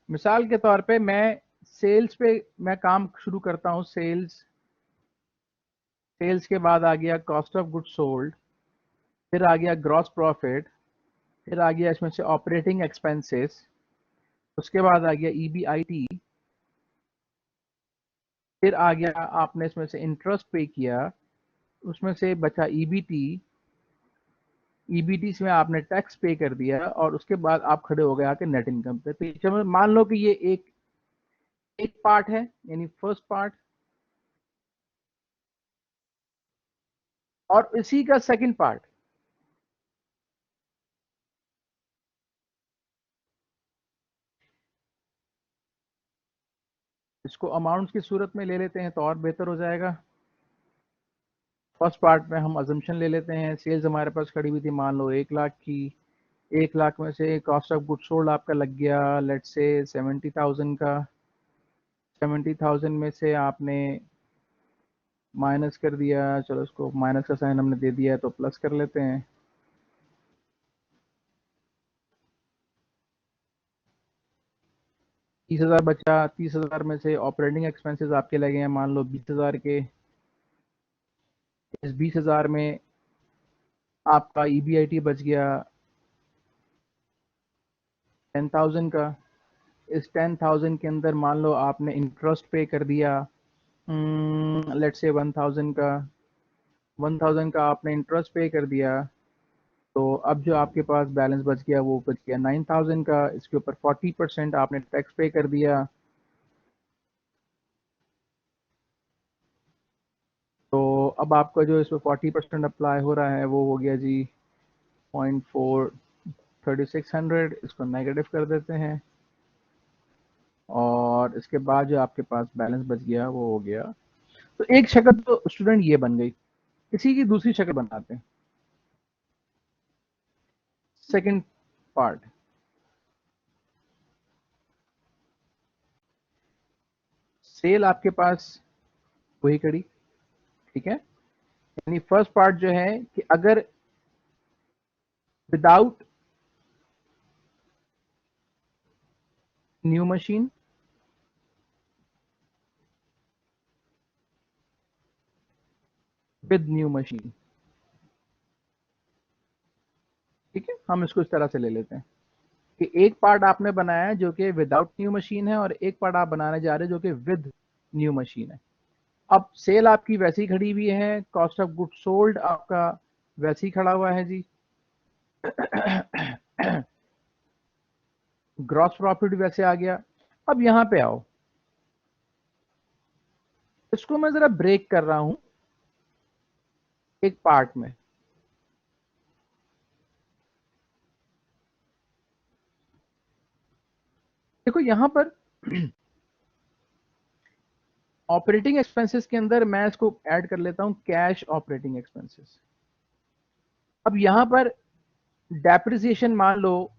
मिसाल के तौर पे मैं सेल्स पे मैं काम शुरू करता हूँ। सेल्स सेल्स के बाद आ गया कॉस्ट ऑफ गुड सोल्ड, फिर आ गया ग्रॉस प्रॉफिट, फिर आ गया इसमें से ऑपरेटिंग एक्सपेंसेस, उसके बाद आ गया ईबीआईटी, फिर आ गया आपने इसमें से इंटरेस्ट पे किया, उसमें से बचा ईबीटी, ईबीटी में आपने टैक्स पे कर दिया और उसके बाद आप खड़े हो गए आके नेट इनकम पे। तो चलो मान लो कि ये एक एक पार्ट है, यानी फर्स्ट पार्ट, और इसी का सेकंड पार्ट। इसको अमाउंट्स की सूरत में ले लेते हैं तो और बेहतर हो जाएगा। फर्स्ट पार्ट में हम अजम्पशन ले लेते हैं, सेल्स हमारे पास खड़ी हुई थी मान लो 1 लाख की। 1 लाख में से कॉस्ट ऑफ गुड सोल्ड आपका लग गया लेट्स से 70,000 का। 70,000 में से आपने माइनस कर दिया, चलो इसको माइनस का साइन हमने दे दिया है तो प्लस कर लेते हैं। 30,000 बचा। 30,000 में से ऑपरेटिंग एक्सपेंसेस आपके लगे हैं मान लो 20,000 के। इस 20,000 में आपका ईबीआईटी बच गया 10,000 का। इस 10,000 के अंदर मान लो आपने इंटरेस्ट पे कर दिया लेट्स से 1,000 का। 1,000 का आपने इंटरेस्ट पे कर दिया, तो अब जो आपके पास बैलेंस बच गया वो बच गया 9,000 का। इसके ऊपर 40% आपने टैक्स पे कर दिया, तो अब आपका जो इसमें 40% अप्लाई हो रहा है वो हो गया जी 0.43600। इसको नेगेटिव कर देते हैं और इसके बाद जो आपके पास बैलेंस बच गया वो हो गया। तो एक शक्ल तो स्टूडेंट ये बन गई। इसी की दूसरी शक्ल बनाते हैं, सेकंड पार्ट। सेल आपके पास वही कड़ी, ठीक है। यानी फर्स्ट पार्ट जो है कि अगर without new machine, with new machine, ठीक है, हम इसको इस तरह से ले लेते हैं कि एक पार्ट आपने बनाया है जो कि विदाउट न्यू मशीन है और एक पार्ट आप बनाने जा रहे हैं जो कि विद न्यू मशीन है। अब सेल आपकी वैसी खड़ी हुई है, कॉस्ट ऑफ गुड सोल्ड आपका वैसी खड़ा हुआ है जी। ग्रॉस प्रॉफिट वैसे आ गया। अब यहां पे आओ, इसको मैं जरा ब्रेक कर रहा हूं एक पार्ट में। देखो यहां पर ऑपरेटिंग एक्सपेंसेस के अंदर मैं इसको ऐड कर लेता हूं कैश ऑपरेटिंग एक्सपेंसेस। अब यहां पर डेप्रिसिएशन मान लो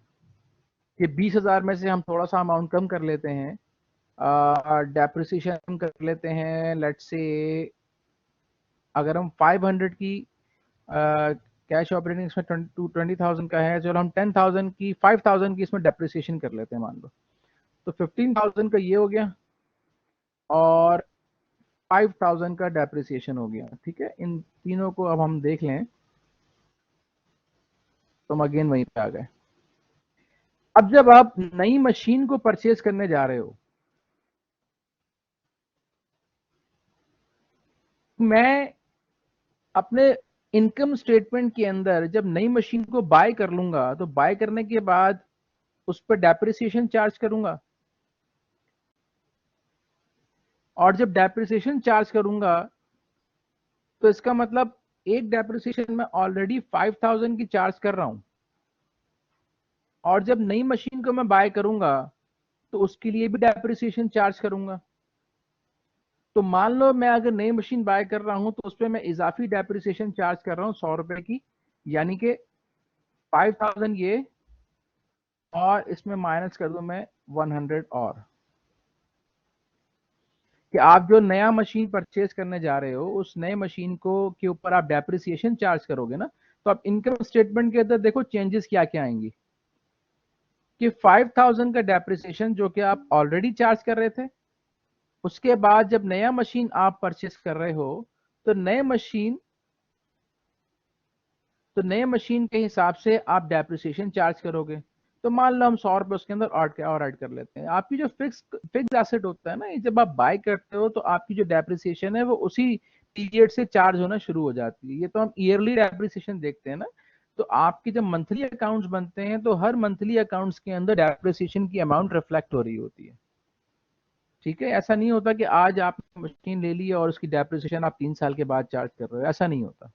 कि 20,000 में से हम थोड़ा सा अमाउंट कम कर लेते हैं, डेप्रिसिएशन कर लेते हैं लेट्स से, अगर हम 500 की कैश ऑपरेटिंग इसमें 20,000 का है, चलो हम 10,000 की 5,000 की इसमें डेप्रिसिएशन कर लेते हैं मान लो। तो 15,000 का ये हो गया और 5,000 का डेप्रिसिएशन हो गया, ठीक है। इन तीनों को अब हम देख लें तो हम अगेन वहीं पे आ गए। अब जब आप नई मशीन को परचेज करने जा रहे हो, मैं अपने इनकम स्टेटमेंट के अंदर जब नई मशीन को बाय कर लूंगा तो बाय करने के बाद उस पर डेप्रिसिएशन चार्ज करूंगा, और जब डेप्रिसिएशन चार्ज करूंगा तो इसका मतलब एक डेप्रिसिएशन में ऑलरेडी 5,000 की चार्ज कर रहा हूं, और जब नई मशीन को मैं बाय करूंगा तो उसके लिए भी डेप्रिसिएशन चार्ज करूंगा। तो मान लो मैं अगर नई मशीन बाय कर रहा हूं तो उस पर मैं इजाफी डेप्रिसिएशन चार्ज कर रहा हूं 100 रुपए की, यानी कि 5,000 ये, और इसमें माइनस कर दूं मैं 100 और, कि आप जो नया मशीन परचेज करने जा रहे हो उस नए मशीन को के ऊपर आप डेप्रिसिएशन चार्ज करोगे ना। तो आप इनकम स्टेटमेंट के अंदर देखो चेंजेस क्या क्या आएंगी। कि 5000 का डेप्रिसिएशन जो कि आप ऑलरेडी चार्ज कर रहे थे, उसके बाद जब नया मशीन आप परचेस कर रहे हो तो नए मशीन के हिसाब से आप डेप्रिसिएशन चार्ज करोगे। तो मान लो हम 100 रुपए उसके अंदर और ऐड कर लेते हैं। आपकी जो फिक्स एसेट होता है ना, ये जब आप बाय करते हो तो आपकी जो डेप्रिसिएशन है वो उसी पीरियड से चार्ज होना शुरू हो जाती है। ये तो हम ईयरली डेप्रिसिएशन देखते हैं ना। तो आपके जब मंथली अकाउंट्स बनते हैं तो हर मंथली अकाउंट्स के अंदर डेप्रिसिएशन की अमाउंट रिफ्लेक्ट हो रही होती है। ठीक है, ऐसा नहीं होता कि आज आपने मशीन ले ली और उसकी डेप्रिसिएशन आप 3 साल के बाद चार्ज कर रहे हो, ऐसा नहीं होता।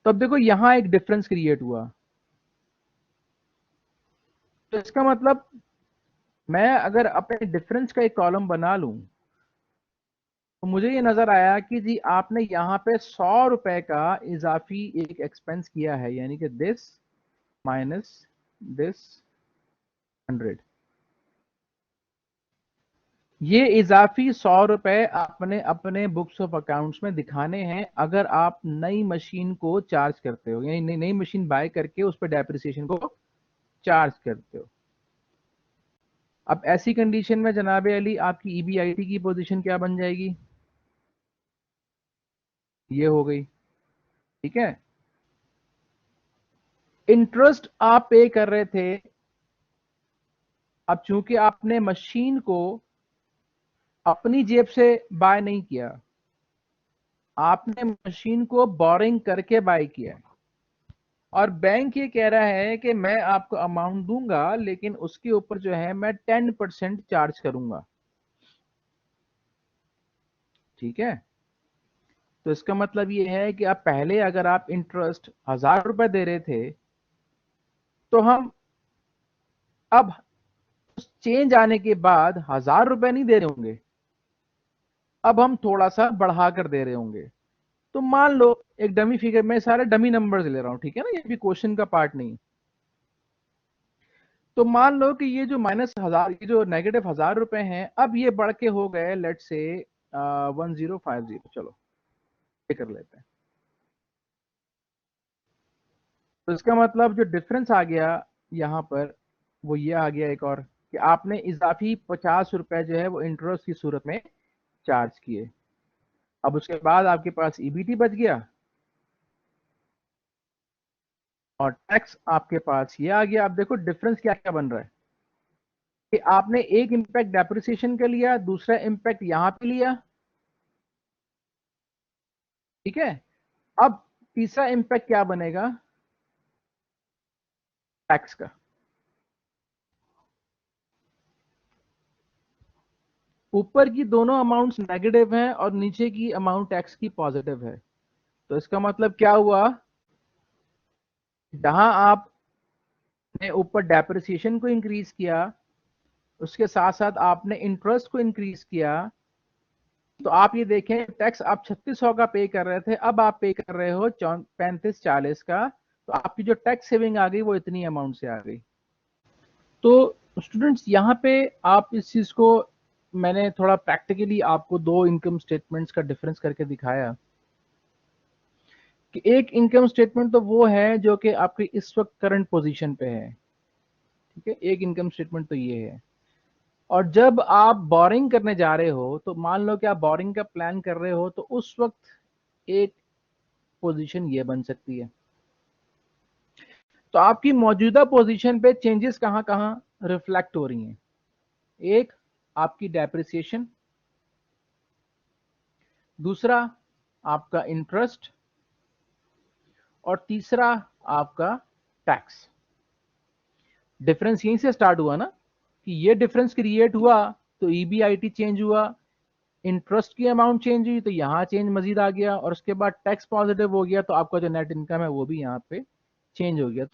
तो अब देखो यहां एक डिफरेंस क्रिएट हुआ। तो इसका मतलब मैं अगर अपने डिफरेंस का एक कॉलम बना लूं तो मुझे ये नजर आया कि जी आपने यहां पे 100 रुपए का इजाफी एक एक्सपेंस किया है, यानी कि दिस माइनस दिस 100। ये इजाफी 100 रुपए आपने अपने बुक्स ऑफ अकाउंट्स में दिखाने हैं अगर आप नई मशीन को चार्ज करते हो, यानी नई मशीन बाय करके उस पर डेप्रिसिएशन को चार्ज करते हो। अब ऐसी कंडीशन में जनाब अली आपकी ईबीआईटी की पोजीशन क्या बन जाएगी? ये हो गई। ठीक है, इंटरेस्ट आप पे कर रहे थे। अब चूंकि आपने मशीन को अपनी जेब से बाय नहीं किया, आपने मशीन को बोरिंग करके बाय किया है, और बैंक ये कह रहा है कि मैं आपको अमाउंट दूंगा लेकिन उसके ऊपर जो है मैं 10% चार्ज करूंगा। ठीक है, तो इसका मतलब ये है कि आप पहले अगर आप इंटरेस्ट 1000 रुपए दे रहे थे तो हम अब उस चेंज आने के बाद 1000 रुपए नहीं दे रहे होंगे, अब हम थोड़ा सा बढ़ा कर दे रहे होंगे। तो मान लो एक डमी फिगर में, सारे डमी नंबर्स ले रहा हूं, ठीक है ना, ये भी क्वेश्चन का पार्ट नहीं। तो मान लो कि ये जो -1000, ये जो -1000 रुपए हैं, अब ये बढ़ के हो गए लेट से 1050। चलो ये कर लेते हैं। तो इसका मतलब जो डिफरेंस आ गया यहाँ पर वो ये आ गया एक और, कि आपने इजाफी 50 रुपए जो है वो इंटरेस्ट की सूरत में चार्ज किए। अब उसके बाद आपके पास ईबीटी बच गया और टैक्स आपके पास ये आ गया। अब देखो डिफरेंस क्या क्या बन रहा है कि आपने एक इंपैक्ट डेप्रिसिएशन का लिया, दूसरा इंपैक्ट यहां पे लिया। ठीक है, अब तीसरा इंपैक्ट क्या बनेगा? टैक्स का। ऊपर की दोनों अमाउंट्स नेगेटिव हैं और नीचे की अमाउंट टैक्स की पॉजिटिव है। तो इसका मतलब क्या हुआ? जहां आपने ऊपर डेप्रिसिएशन को इंक्रीज किया, उसके साथ साथ आपने इंटरेस्ट को इंक्रीज किया, तो आप ये देखें टैक्स आप 3600 का पे कर रहे थे, अब आप पे कर रहे हो 3540 का। तो आपकी जो टैक्स सेविंग आ गई वो इतनी अमाउंट से आ गई। तो स्टूडेंट्स यहाँ पे आप इस चीज को, मैंने थोड़ा प्रैक्टिकली आपको दो इनकम स्टेटमेंट्स का डिफरेंस करके दिखाया कि एक इनकम स्टेटमेंट तो वो है जो कि आपकी इस वक्त करंट पोजीशन पे है। ठीक है, एक इनकम स्टेटमेंट तो ये है। और जब आप बोरिंग करने जा रहे हो, तो मान लो कि आप बोरिंग का प्लान कर रहे हो, तो उस वक्त एक पोजीशन ये बन सकती है। तो आपकी मौजूदा पोजीशन पे चेंजेस कहां कहां रिफ्लेक्ट हो रही हैं? एक, आपकी डेप्रिसिएशन, दूसरा आपका इंटरेस्ट, और तीसरा आपका टैक्स। डिफरेंस यहीं से स्टार्ट हुआ ना, कि ये डिफरेंस क्रिएट हुआ तो ईबीआईटी चेंज हुआ, इंटरेस्ट की अमाउंट चेंज हुई तो यहाँ चेंज मजीद आ गया, और उसके बाद टैक्स पॉजिटिव हो गया तो आपका जो नेट इनकम है वो भी यहाँ पे चेंज हो गया।